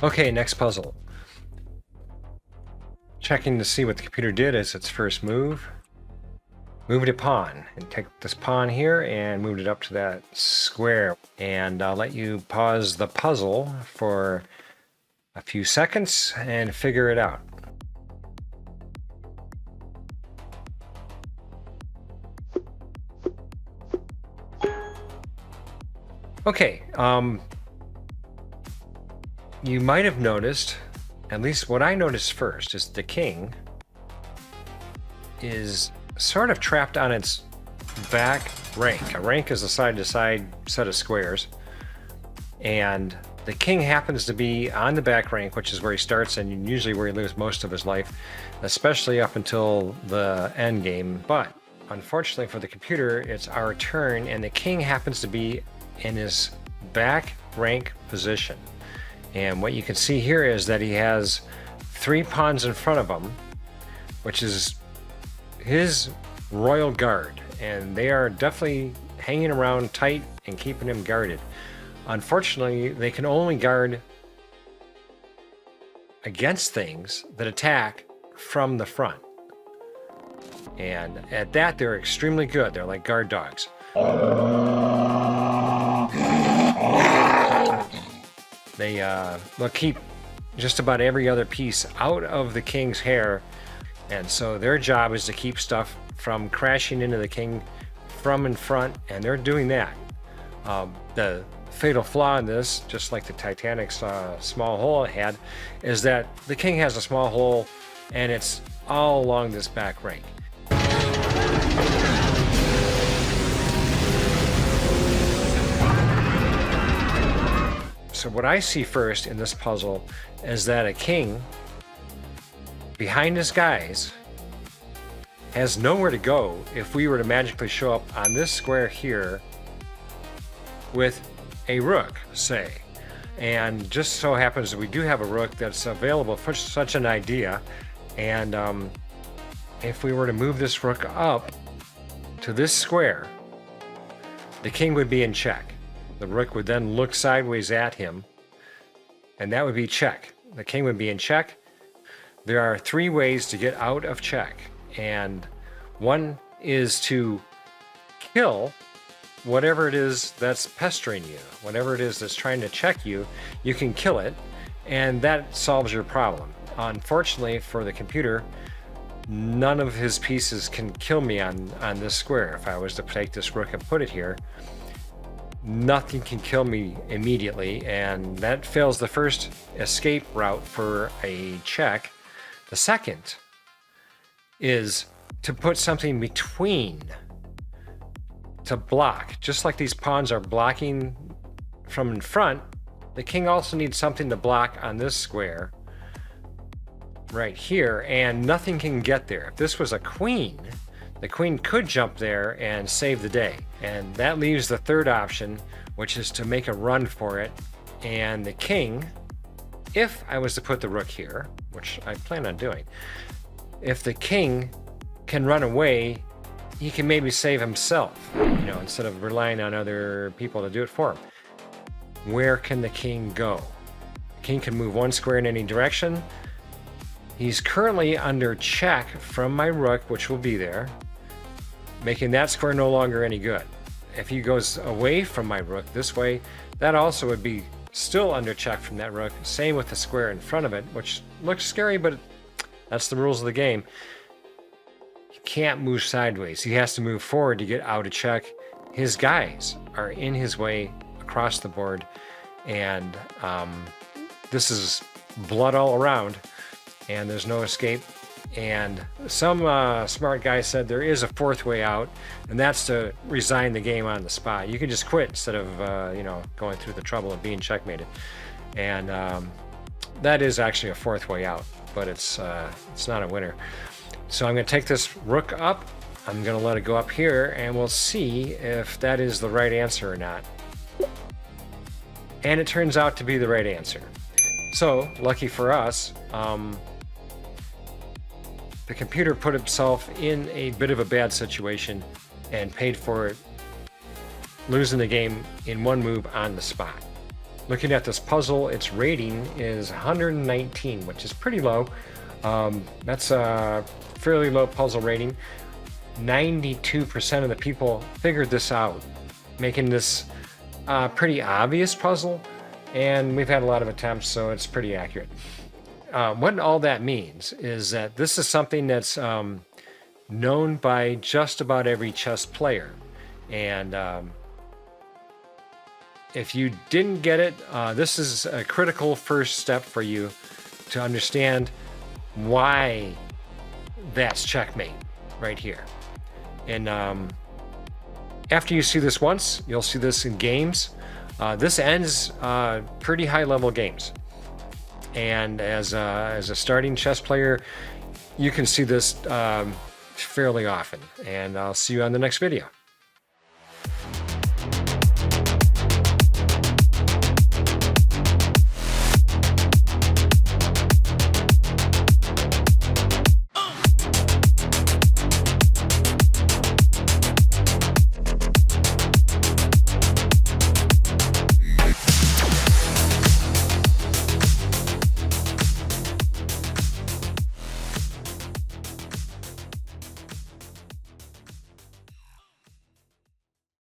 Okay, next puzzle. Checking to see what the computer did as its first move. Moved a pawn, and take this pawn here and moved it up to that square. And I'll let you pause the puzzle for a few seconds and figure it out. Okay, you might have noticed, at least what I noticed first, is the king is sort of trapped on its back rank. A rank is a side-to-side set of squares, and the king happens to be on the back rank, which is where he starts and usually where he lives most of his life, especially up until the end game. But unfortunately for the computer, it's our turn, and the king happens to be in his back rank position. And what you can see here is that he has 3 pawns in front of him, which is his royal guard, and they are definitely hanging around tight and keeping him guarded. Unfortunately, they can only guard against things that attack from the front. And at that, they're extremely good. They're like guard dogs. They'll keep just about every other piece out of the king's hair, and so their job is to keep stuff from crashing into the king from in front, and they're doing that. The fatal flaw in this, just like the Titanic's small hole it had, is that the king has a small hole, and it's all along this back rank. So what I see first in this puzzle is that a king behind his guys has nowhere to go if we were to magically show up on this square here with a rook, say. And just so happens that we do have a rook that's available for such an idea. And if we were to move this rook up to this square, the king would be in check. The rook would then look sideways at him, and that would be check. The king would be in check. There are 3 ways to get out of check, and one is to kill whatever it is that's pestering you. Whatever it is that's trying to check you, you can kill it, and that solves your problem. Unfortunately for the computer, none of his pieces can kill me on this square. If I was to take this rook and put it here, nothing can kill me immediately, and that fails the first escape route for a check. The second is to put something between to block. Just like these pawns are blocking from in front, the king also needs something to block on this square right here, and nothing can get there. If this was a queen, the queen could jump there and save the day. And that leaves the third option, which is to make a run for it. And the king, if I was to put the rook here, which I plan on doing, if the king can run away, he can maybe save himself, instead of relying on other people to do it for him. Where can the king go? The king can move 1 square in any direction. He's currently under check from my rook, which will be there, making that square no longer any good. If he goes away from my rook this way, that also would be still under check from that rook. Same with the square in front of it, which looks scary, but that's the rules of the game. He can't move sideways. He has to move forward to get out of check. His guys are in his way across the board, and this is blood all around, and there's no escape. And some smart guy said there is a 4th way out, and that's to resign the game on the spot. You can just quit instead of going through the trouble of being checkmated. And that is actually a 4th way out, but it's not a winner. So I'm going to take this rook up. I'm going to let it go up here, and we'll see if that is the right answer or not. And it turns out to be the right answer. So lucky for us, the computer put himself in a bit of a bad situation and paid for it, losing the game in 1 move on the spot. looking at this puzzle, its rating is 119, which is pretty low. That's a fairly low puzzle rating. 92% of the people figured this out, making this a pretty obvious puzzle, and we've had a lot of attempts, so it's pretty accurate. What all that means is that this is something that's known by just about every chess player, and if you didn't get it, this is a critical first step for you to understand why that's checkmate right here. And after you see this once, you'll see this in games. This ends pretty high level games. And as a starting chess player, you can see this fairly often. And I'll see you on the next video.